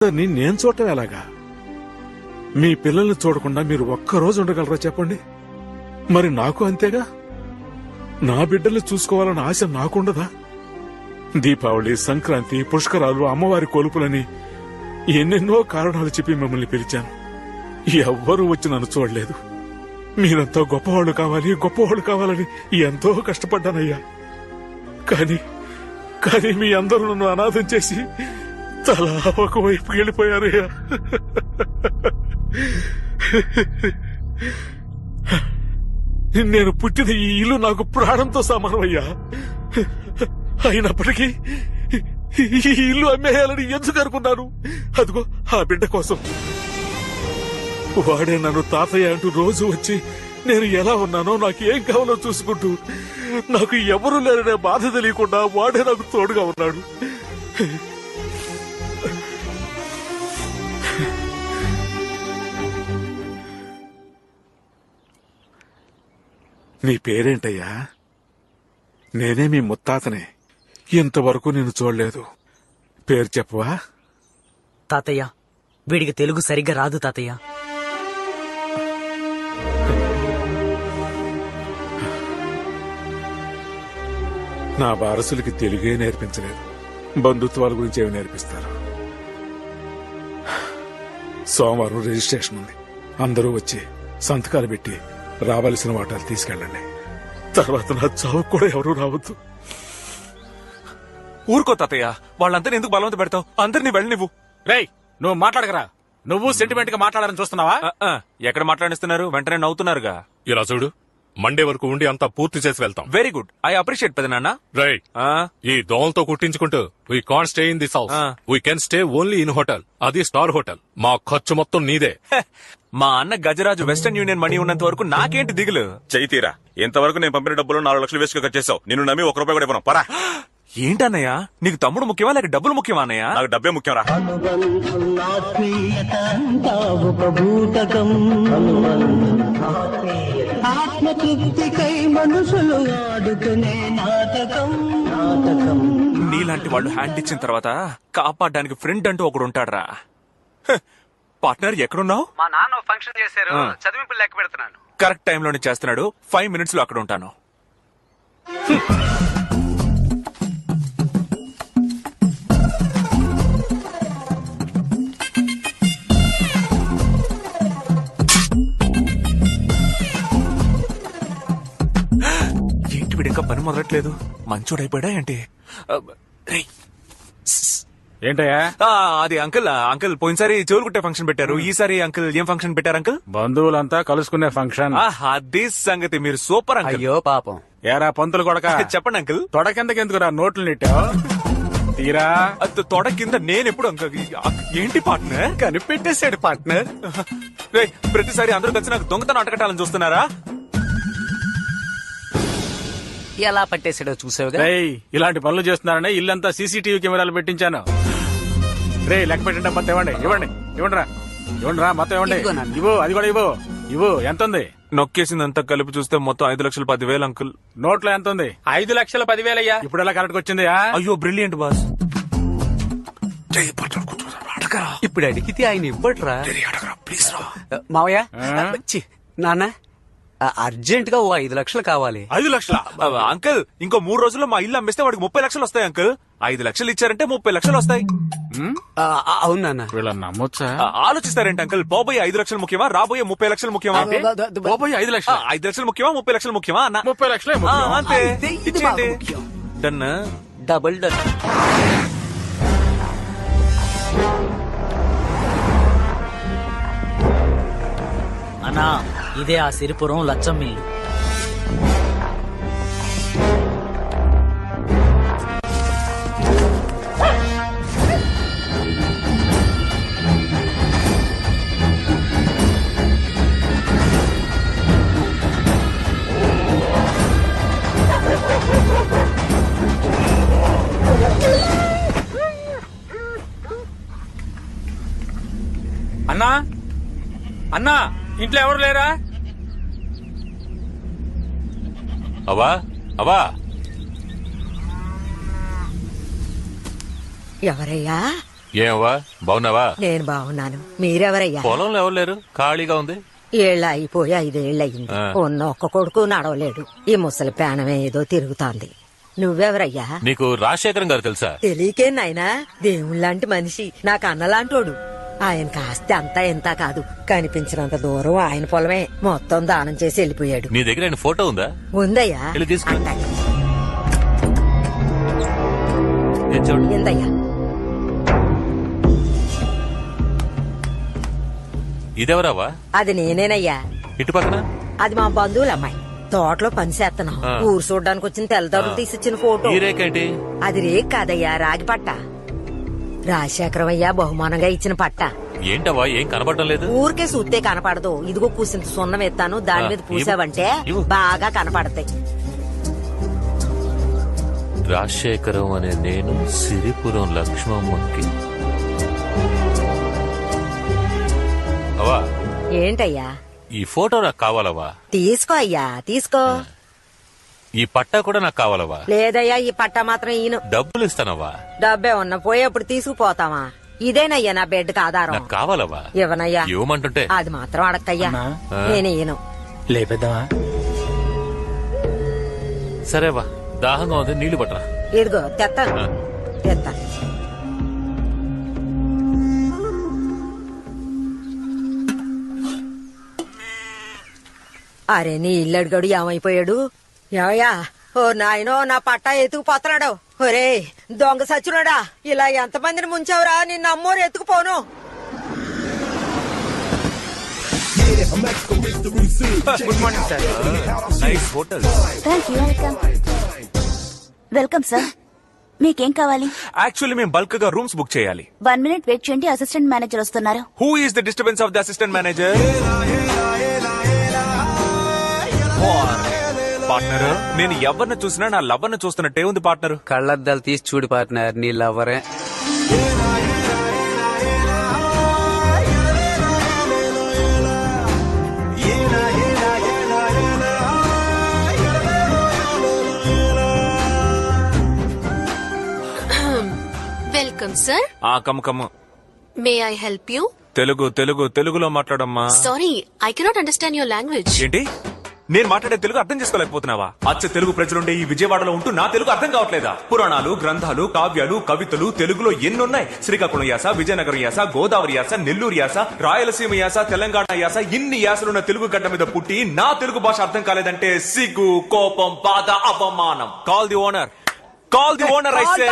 నేను చూడటం ఎలాగా? మీ పిల్లల్ని చూడకుండా మీరు ఒక్కరోజు ఉండగలరా చెప్పండి? మరి నాకు అంతేగా. నా బిడ్డల్ని చూసుకోవాలన్న ఆశ నాకుండదా? దీపావళి, సంక్రాంతి, పుష్కరాలు, అమ్మవారి కొలుపులని ఎన్నెన్నో కారణాలు చెప్పి మిమ్మల్ని పిలిచాను. ఎవ్వరూ వచ్చి నన్ను చూడలేదు. మీరంతా గొప్పవాళ్లు కావాలి, గొప్పవాళ్లు కావాలని ఎంతో కష్టపడ్డానయ్యా. కానీ మీ అందరూ నన్ను అనాథం చేసి తలా ఒకవైపు వెళ్ళిపోయారయ్యా. నేను పుట్టిన ఈ ఇల్లు నాకు ప్రాణంతో సమానమయ్యా. అయినప్పటికీ ఈ ఇల్లు అమ్మేయాలని ఎందుకు అనుకున్నాను? అదిగో ఆ బిడ్డ కోసం. వాడే నన్ను తాతయ్య అంటూ రోజు వచ్చి నేను ఎలా ఉన్నానో, నాకు ఏం కావాలో చూసుకుంటూ, నాకు ఎవరూ లేరనే బాధ తెలియకుండా వాడే నాకు తోడుగా ఉన్నాడు. నీ పేరేంటయ్యా? నేనే మీ ముత్తాతనే. ఇంతవరకు నేను చూడలేదు. పేరు చెప్పవా? తాతయ్య, వీడికి తెలుగు సరిగ్గా రాదు తాతయ్య. నా వారసులకి తెలుగే నేర్పించలేదు, బంధుత్వాల గురించి ఏమి నేర్పిస్తారు? సోమవారం రిజిస్ట్రేషన్ ఉంది. అందరూ వచ్చి సంతకాలు పెట్టి రావాల్సిన వాటాలు తీసుకెళ్ళండి. తర్వాత నా చావు కూడా ఎవరూ రావద్దు. ఊరుకో తాతయ్య, వాళ్ళంతా ఎందుకు బలవంత పెడతావు? అందరినీ వెళ్ళి నువ్వు. రేయ్, నువ్వు మాట్లాడగరా. నువ్వు సెంటిమెంట్ గా మాట్లాడాలని చూస్తున్నావా? ఎక్కడ మాట్లాడిస్తున్నారు? వెంటనే నవ్వుతున్నారుగా. ఇలా చూడు, మండే వరకు ఉండి అంతా పూర్తి చేసి వెళ్తాం. వెరీ గుడ్, ఐ అప్రిషియేట్ పెదనాన్న. రైట్. ఈ దోమలతో కుట్టించుకుంటూ we can't stay in this house. We can stay only in hotel, అది స్టార్ హోటల్. మా ఖర్చు మొత్తం నీదే. మా అన్న గజరాజు వెస్టర్న్ యూనియన్ మనీ ఉన్నంత వరకు నాకేంటి దిగులు? చైతీరా, ఇంతవరకు నేను పంపిన డబ్బులు 4 లక్షలు వేస్ట్ గా ఖర్చు చేసావు. నిన్ను నమ్మి 1 రూపాయి కూడా ఇవ్వను. పరా. ఏంటన్నయ్య, నీకు తమ్ముడు ముఖ్యమా లేక డబ్బులు ముఖ్యమా అన్నయ్య? నాకు డబ్బే ముఖ్యం రా. ఆత్మతృప్తికై మనుషులు ఆడుకునే నాటకం. నీలాంటి వాళ్ళు హ్యాండ్ ఇచ్చిన తర్వాత కాపాడడానికి ఫ్రెండ్ అంటూ ఒకడు ఉంటాడ్రా. పార్ట్నర్ ఎక్కడున్నావు? మా నాన్న ఫంక్షన్ చేశారు, చదివింపులు లెక్క పెడుతున్నాను. కరెక్ట్ టైంలోనే చేస్తున్నాడు. 5 minutes లో అక్కడ ఉంటాను. ఏంటి వీడింకా పని మొదలట్లేదు? మంచోడైపోయాడా ఏంటి? ఏంటయ్యా? అది అంకుల్ పోయినసారి చెవులు కుట్టే ఫంక్షన్ పెట్టారు. ఈసారి అంకుల్ ఏం ఫంక్షన్ పెట్టారు అంకుల్? బంధువులంతా కలుసుకునే ఫంక్షన్. అది సంగతి. మీరు సూపర్ అంకుల్. అయ్యో పాపం. ఏరా పంతులు కొడక, చెప్పండి అంకుల్. తొడకెందుకు నోట్లు నెట్టావు? తీరా తొడ కింద నేనెప్పుడు అంకుల్? ఏంటి పార్ట్నర్? కనిపెట్టేశాడు పార్ట్నర్. ప్రతిసారి అందరూ కలిసి నాకు దొంగతనం అటకటాలని చూస్తున్నారా? ఎలా పట్టేశాడో చూసావుగా. రేయ్, ఇలాంటి పనులు చేస్తున్నారని ఇల్లంతా సీసీటీవీ కెమెరాలు పెట్టించాను. రే, లెక్క పెట్టండి. మొత్తం ఇవ్వండిరా మొత్తం ఇవ్వండి. ఇవ్వు, అది కూడా ఇవ్వు. ఎంత ఉంది? నొక్కేసిందంతా కలిపి చూస్తే మొత్తం 5,10,000 అంకుల్. నోట్లో ఎంత ఉంది? 5,10,000 అయ్యా. ఇప్పుడు ఎలా కరెక్ట్ వచ్చింది? అయ్యో బ్రిలియంట్ బాస్. ఇప్పుడు అడిగితే ఆయన ఇవ్వట్రా. మావయ్య, నాన్న అర్జెంట్ గా 5 లక్షలు కావాలి. 5 లక్షల? అంకుల్, ఇంకో 3 రోజుల్లో మా ఇల్లు అమ్మేస్తే వాడికి 30 లక్షలు వస్తాయి అంకుల్. 5 లక్షలు ఇచ్చారంటే 30 లక్షలు వస్తాయి. అవును నాన్న. వీళ్ళని నమ్మొచ్చా? ఆలోచిస్తారేంటి అంకుల్? పోబోయే 5 లక్షలు ముఖ్యమా, రాబోయే 30 లక్షలు ముఖ్యమా? 5 లక్షలు? 5 లక్షలు ముఖ్యమా, 30 లక్షలు ముఖ్యమా అన్న? 30 లక్షలే ముఖ్యం. అంతే. ఇది బాగా ముఖ్యం. డన్. Double done. అన్నా, ఇదే ఆ సిరిపురం లచ్చం మిల్లు. అన్నా, ఇంట్లో ఎవరు లేరా? అవా ఎవరయ్యా? ఏమవా బాగున్నావా? నేను బాగున్నాను. మీరెవరయ్యా? పొలంలో ఎవరు లేరు, ఖాళీగా ఉంది. ఏళ్ళ అయిపోయి 5 ఏళ్ళయింది. ఉన్న ఒక్క కొడుకు నడవలేడు. ఈ ముసలి ప్రాణం ఏదో తిరుగుతోంది. నువ్వెవరయ్యా? నీకు రాజశేఖరం గారు తెలుసా? తెలియకే నాయనా, దేవుళ్ళంటి మనిషి, నాకు అన్నలాంటోడు. ఆయన కాస్త అంతా ఎంత కాదు, కనిపించినంత దూరం ఆయన పొలమే. మొత్తం దానం చేసి వెళ్ళిపోయాడు. నీ దగ్గర ఆయన ఫోటో ఉందా? ఉందయ్యా. వెళ్ళి తీసుకో. అంటాక. ఏం చూడు. ఎందయ్యా? ఇదెవరావా? అది నేనేనయ్యా. ఇటు పక్కన అది మా బంధువుల అమ్మాయి. తోటలో పని చేస్తున్నాం. ఊరు చూడడానికి వచ్చిన తెల్లదారులు తీసిచ్చిన ఫోటో. ఈ రేకేంటి? అది రేక్ కాదయ్యా, రాగి పట్ట. రాజశేఖరం అయ్యా బహుమానంగా ఇచ్చిన పట్ట. ఏంటవా, ఏం కనబడడం లేదు? ఊరికే సూత్తే కనపడదు. ఇదిగో కూసింత సున్నం ఎత్తాను, దాని మీద పూసావంటే ఇవ్వు. బాగా కనపడతాయి. రాజశేఖరం అనే నేను సిరిపురం లక్ష్మమ్మకి. అవా, ఏంటయ్యా? ఈ ఫోటో నాకు కావాలవా? తీసుకో అయ్యా, తీసుకో. ఈ పట్టా కూడా నాకు కావాలవా? లేదయ్యా, ఈ పట్ట మాత్రం ఈయన. డబ్బులు ఇస్తానవా? డబ్బే ఉన్న పోయేప్పుడు తీసుకుపోతావా? ఇదేనయ్యా నా బెడ్కి ఆధారం. నాకు కావాలవా? ఇవ్వనయ్యా. ఇవ్వమంటుంటే అది మాత్రం అడక్కయ్యా, నేను ఈయను. లేపేద్దామా? సరేవా, దాహంగా ఉంది, నీళ్లు పట్టరా. ఇదిగో తెత్తాను, తెత్తాను. అరే నీ ఇల్లడిగడు ఏమైపోయాడు? ఏమయ్యా? ఓ నాయనో, నా పట్టా ఎత్తుకుపోతున్నాడు. ఒరే దొంగ సచ్చునాడా, ఇలా ఎంతమందిని ముంచావురా? నిన్న అమ్మోరు ఎత్తుకుపోను. Good morning sir. Nice hotel. Thank you. Welcome sir. మీకేం కావాలి? యాక్చువల్లీ మేము బల్క్ గా రూమ్స్ బుక్ చేయాలి. 1 మినిట్ వెయిట్ చేయండి, అసిస్టెంట్ మేనేజర్ వస్తున్నారు. Who is the disturbance of the assistant manager? Partner, నేను ఎవరిని చూసినా నా లవర్ ని చూస్తున్నట్టే ఉంది పార్ట్నర్. కళ్ళద్దాలు తీసి చూడు పార్ట్నర్, నీ లవరే. Welcome sir. ఆ కమ్ము కమ్ము. May I help you? తెలుగులో మాట్లాడమ్మా. Sorry, I cannot understand your language. ఏంటి, నేను మాట్లాడే తెలుగు అర్థం చేసుకోలేకపోతున్నావా? అచ్చ తెలుగు ప్రజలుండే ఈ విజయవాడలో ఉంటూ నా తెలుగు అర్థం కావట్లేదా? పురాణాలు, గ్రంథాలు, కావ్యాలు, కవితలు తెలుగులో ఎన్నున్నాయి. శ్రీకాకుళం యాస, విజయనగరం యాస, గోదావరి యాస, నెల్లూరు యాస, రాయలసీమ యాస, తెలంగాణ యాస, ఇన్ని యాసలున్న తెలుగు గడ్డ మీద పుట్టి నా తెలుగు భాష అర్థం కాలేదంటే సిగ్గు, కోపం, బాధ, అవమానం. Call the owner, call the owner. అయితే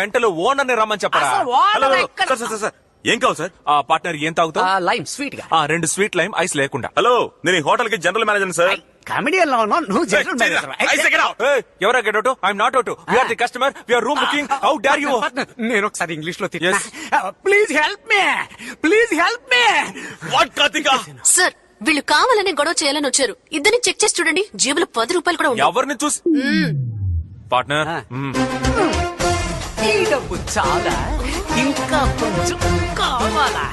మెంటల్ ఓనర్ ని రమ్మని చెప్పరా? హలో సార్, సార్ ఏం కావాలి సార్? ఆ పార్ట్నర్ ఏం తాగుతావు? లైమ్ స్వీట్ గా. 2 స్వీట్ లైమ్, ఐస్ లేకుండా. హలో, నేను ఈ హోటల్ కి జనరల్ మేనేజర్ సార్. కామెడియన్ లో ఉన్నావు నువ్వు, జనరల్ మేనేజర్. ఎవరా get out? I'm not out. We are the customer, we are room booking. How dare you? నేను ఒకసారి ఇంగ్లీష్ లో తిట్టా. Please help me, please help me. What Karthika? Sir, వీళ్ళు కావాలనే గొడవ చేయాలని వచ్చారు. ఇద్దరిని చెక్ చేసి చూడండి, జేబులో 10 రూపాయలు కూడా ఉన్నాయి. ఎవరిని చూసి? పార్ట్నర్, ఈ డబ్బు చాలా, ఇంకా కొంచెం కావాలా?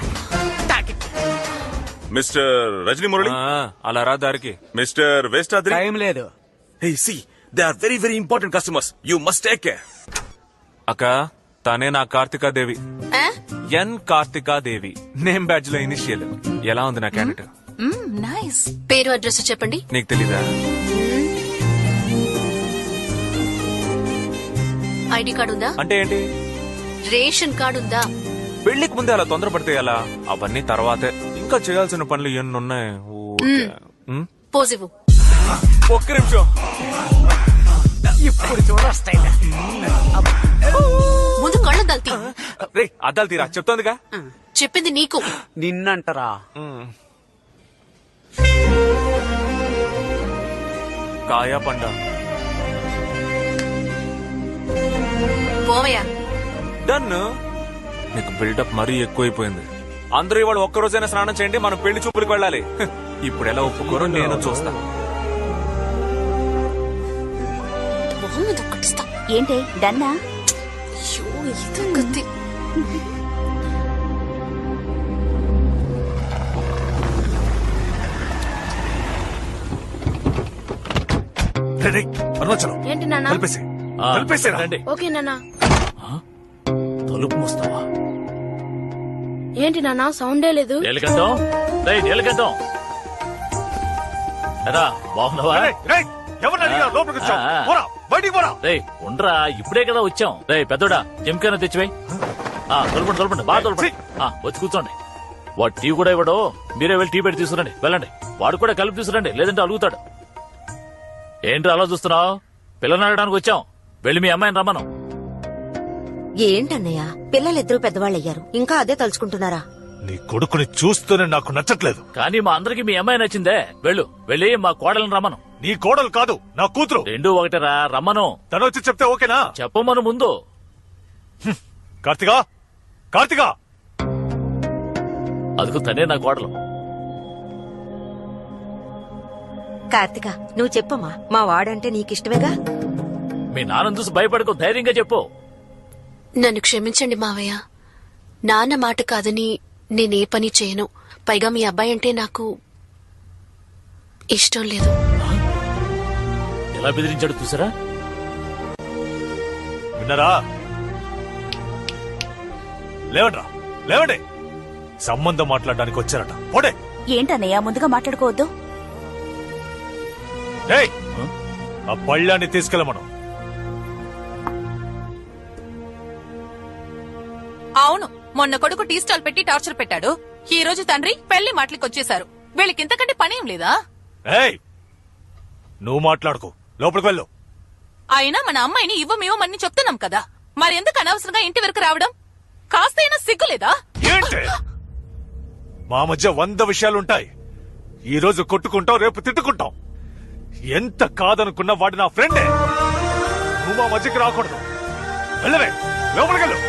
మిస్టర్ రజనీ మురళి, అలా రా దారికి. మిస్టర్ వేస్టాద్రి. టైం లేదు. Hey see, they are very very important customers, you must take care. అక్క, తనే నా కార్తికాదేవి. ఆ? ఎన్ కార్తికాదేవి, నేమ్ బ్యాడ్జ్ లో ఇనిషియల్. ఎలా ఉంది నా క్యాండిడేట్? నైస్. పేరు అడ్రస్ చెప్పండి. నీకు తెలీదా? ఐడి కార్డు ఉందా? అంటే ఏంటి? రేషన్ కార్డు ఉందా? పెళ్లికి ముందే అలా తొందరపడితే ఎలా? అవన్నీ తర్వాతే. ఇంకా చేయాల్సిన పనులు ఎన్ని ఉన్నాయి. పోజివ్. ఒక్క నిమిషం. ఇప్పుడు చూడొస్తాయి. ముందు కళ్ళు దల్తీ. రే అద్దాలు తీరా, చెప్తోందిగా. చెప్పింది నీకు. నిన్నంటరా? కాయా పండ. పోవయ్యా. డన్. నీకు బిల్డప్ మరీ ఎక్కువైపోయింది. అందరూ ఇవాళ ఒక్కరోజైనా స్నానం చేయండి, మనం పెళ్లి చూపులకు వెళ్ళాలి. ఇప్పుడు ఎలా ఒప్పుకోరో నేను చూస్తా. ఏంటి డన్నా? అరుణాచలం ఏంటి నాన్న? కలిపేసి ఓకే నాన్న. తలుపు మూస్తావా? ఏంటి నాన్న సౌండే లేదు? నీలకంఠం రేయ్ నీలకంఠం ఎరా బాగున్నావా? రేయ్ ఉండరా ఇప్పుడే కదా వచ్చాం. రేయ్ పెద్దోడా జంకైనా తెచ్చివే. తొలపండి బాగా తొలపండి. వచ్చి కూర్చోండి. వాడు టీ కూడా ఇవ్వడు, మీరే వెళ్ళి టీ పెట్టి తీసుకురండి. వెళ్ళండి. వాడు కూడా కలిపి తీసుకురండి, లేదంటే అలుగుతాడు. ఏంటి అలా చూస్తున్నావు? పిల్లని అడగడానికి వచ్చాం. వెళ్ళి మీ అమ్మాయిని రమ్మను. ఏంటన్నయ్య, పిల్లలిద్దరూ పెద్దవాళ్ళయ్యారు, ఇంకా అదే తలుచుకుంటున్నారా? నీ కొడుకుని చూస్తూనే నాకు నచ్చట్లేదు. కానీ మా అందరికి మీ అమ్మాయి నచ్చిందే. వెళ్ళి మా కోడలను రమ్మను. నీ కోడలు కాదు, నా కూతురు. రెండూ ఒకటేరా, రమ్మను. తను వచ్చి చెప్తే ఓకేనా? చెప్పమను ముందు. కార్తికా అదిగో తనే నా కోడలు. కార్తిక, నువ్వు చెప్పమ్మా, మా వాడంటే నీకిష్టమేగా? మీ నాన్న చూసి భయపడకు, ధైర్యంగా చెప్పు. నన్ను క్షమించండి మావయ్య. నాన్న మాట కాదని నేనే పని చేయను. పైగా మీ అబ్బాయి అంటే నాకు ఇష్టం లేదు. ఎలా బెదిరించాడు చూసారా? విన్నారా? లేవండి. సంబంధం మాట్లాడడానికి వచ్చారట. పోడే. ఏంటన్నయ్య ముందుగా మాట్లాడుకోవద్దు. ఆ పళ్ళాన్ని తీసుకెళ్ళమను. అవును, మొన్న కొడుకు టీ స్టాల్ పెట్టి టార్చర్ పెట్టాడు. ఈ రోజు తండ్రి పెళ్లి మాటలకి వచ్చేశారు. వీళ్ళకి ఇంతకంటే పనేం లేదా? నువ్వు మాట్లాడుకో, లోపలికి వెళ్ళు. అయినా మన అమ్మాయిని ఇవ్వమని చెప్తున్నాం కదా, మరెందుకు అనవసరంగా ఇంటి వరకు రావడం? కాస్తైనా సిగ్గులేదా? ఏంటి? మా మధ్య 100 విషయాలుంటాయి. ఈ రోజు కొట్టుకుంటాం, రేపు తిట్టుకుంటాం. ఎంత కాదనుకున్నా వాడు నా ఫ్రెండే. నువ్వు మా మధ్యకి రాకూడదు. వెళ్ళవే, లోపలికి వెళ్ళు.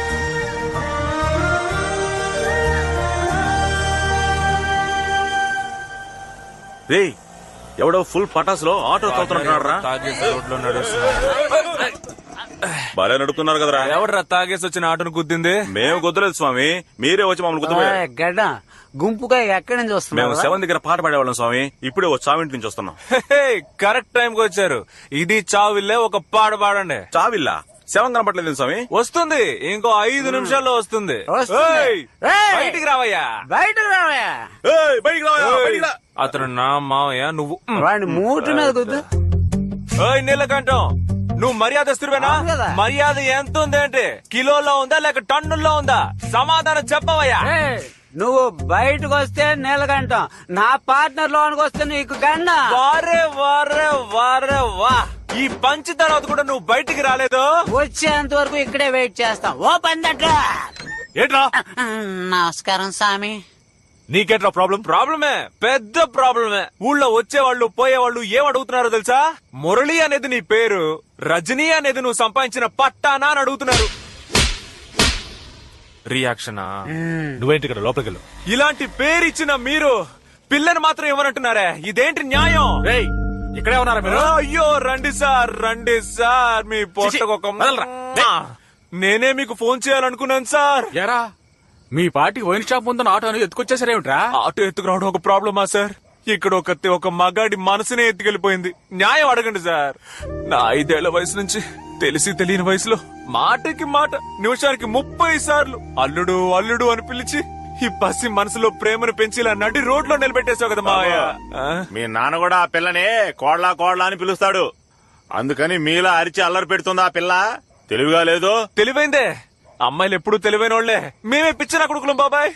రేయ్, ఎవడో ఫుల్ పటాసులో ఆటో తోలుతున్నారా? బాగా నడుపుతున్నారు కదరా. ఎవడరా తాగేసి వచ్చిన ఆటోను గుద్దింది? మేము గుద్దలేదు స్వామి, మీరే వచ్చి మమ్మల్ని గుద్దపోయారు. గడ్డ గుంపుగా ఎక్కడి నుంచి వస్తున్నాం? మేము 7 దగ్గర పాట పాడేవాళ్ళం స్వామి, ఇప్పుడే ఓ చావింటి నుంచి వస్తున్నాం. కరెక్ట్ టైం కి వచ్చారు. ఇది చావిల్లే, ఒక పాట పాడండి. చావిల్లా 7 కనపట్లేదు స్వామి. వస్తుంది, ఇంకో 5 నిమిషాల్లో వస్తుంది. బయటికి రావయ్యా. అతను నా మావయ్య, నువ్వు వాడిని మూట మీద కుద్దు. నీలకంఠం, నువ్వు మర్యాదస్తుడివేనా? మర్యాద ఎంత ఉంది అంటే కిలోలో ఉందా లేక టన్నుల్లో ఉందా? సమాధానం చెప్పవయ్యా. నువ్వు బయటకు వస్తే నీలకంఠం, నా పార్ట్నర్ లోనికి వస్తే నీకు గండ. వారే వారే వారే వా, ఈ పంచి తర్వాత కూడా నువ్వు బయటికి రాలేదు. వచ్చేంత వరకు ఇక్కడే వెయిట్ చేస్తాం. ఓ పందట. ఏంట్రా? నమస్కారం స్వామి. నీకేట్రా ప్రాబ్లం? ప్రాబ్లమే, పెద్ద ప్రాబ్లమే. ఊళ్ళో వచ్చేవాళ్ళు పోయేవాళ్ళు ఏం అడుగుతున్నారో తెలుసా? మురళి అనేది నీ పేరు, రజనీ అనేది నువ్వు సంపాదించిన పట్టానా అని అడుగుతున్నారు. రియాక్షనా? నువ్వేంటి ఇక్కడ? లోపలికి వెళ్ళు. ఇలాంటి పేరు ఇచ్చిన మీరు పిల్లని మాత్రం ఏమనంటున్నారే? ఇదేంటి న్యాయం? ఇక్కడే ఉన్నారా మీరు? అయ్యో రండి సార్, మీ పొట్టకొక నేనే మీకు ఫోన్ చేయాలనుకున్నాను సార్. ఎరా మీ పార్టీకి వైన్ షాప్ ముందు ఆటోని ఎత్తుకొచ్చేసారేమిట్రా? ఆటో ఎత్తుకురావడం ఒక ప్రాబ్లమా సార్? ఇక్కడ ఒక మగాడి మనసునే ఎత్తుకెళ్లిపోయింది. న్యాయం అడగండి సార్. నా 5 ఏళ్ల వయసు నుంచి తెలిసి తెలియని వయసులో మాటకి మాట, నిమిషానికి 30 సార్లు అల్లుడు అల్లుడు అని పిలిచి ఈ పసి మనసులో ప్రేమను పెంచి ఇలా నడి రోడ్లో నిలబెట్టేసావు కదా మావయ్య. మీ నాన్న కూడా ఆ పిల్లని కోడ్లా అని పిలుస్తాడు. అందుకని మీలా అరిచి అల్లరి పెడుతుందా ఆ పిల్ల? తెలివిగా లేదు. తెలివైందే. అమ్మాయిలు ఎప్పుడు తెలివైన వాళ్లే. మేమే పిచ్చనా కొడుకులం బాబాయ్.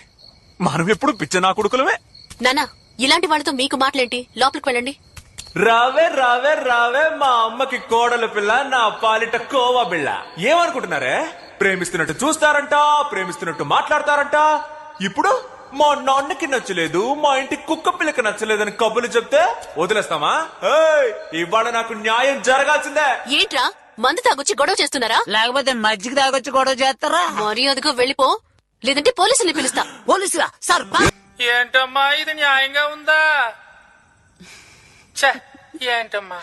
మనం ఎప్పుడు పిచ్చనా కొడుకులమే. నానా, ఇలాంటి వాళ్ళతో మీకు మాటలేంటి? లోపలికి వెళ్ళండి. రావే రావే రావే, మా అమ్మకి కోడల పిల్ల, నా పాలిట కోవా బిళ్ళ. ఏమనుకుంటున్నారే? ప్రేమిస్తున్నట్టు చూస్తారంట, ప్రేమిస్తున్నట్టు మాట్లాడతారంట. ఇప్పుడు మా నాన్నకి నచ్చలేదు, మా ఇంటి కుక్క పిల్లకి నచ్చలేదని కబుర్లు చెప్తే వదిలేస్తామా? ఇవాళ నాకు న్యాయం జరగాల్సిందే. ఏంట్రా మందు తాగొచ్చి గొడవ చేస్తున్నారా? లేకపోతే మజ్జిగ తాగొచ్చి గొడవ చేస్తారా? మర్యాదగా వెళ్ళిపో, లేదంటే పోలీసుల్ని పిలుస్తా. పోలీసులా? సార్ ఏంటమ్మా ఇది న్యాయంగా ఉందా? ఏంటమ్మా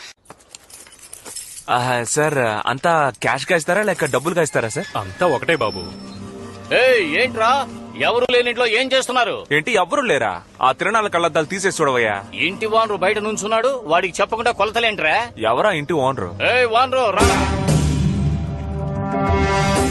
సార్, అంతా క్యాష్ గా ఇస్తారా లేక డబ్బులుగా ఇస్తారా సార్? అంతా ఒకటే బాబు. ఏంట్రా ఎవరు లేని ఇంట్లో ఏం చేస్తున్నారు? ఏంటి ఎవరు లేరా? ఆ తిరణాల కళ్ళద్దాలు తీసేసి చూడవయ్యా. ఇంటి వానరు బయట నుంచున్నాడు, వాడికి చెప్పకుండా కొలతలేంట్రా? ఎవరా ఇంటి ఓనరు? వానరు రా.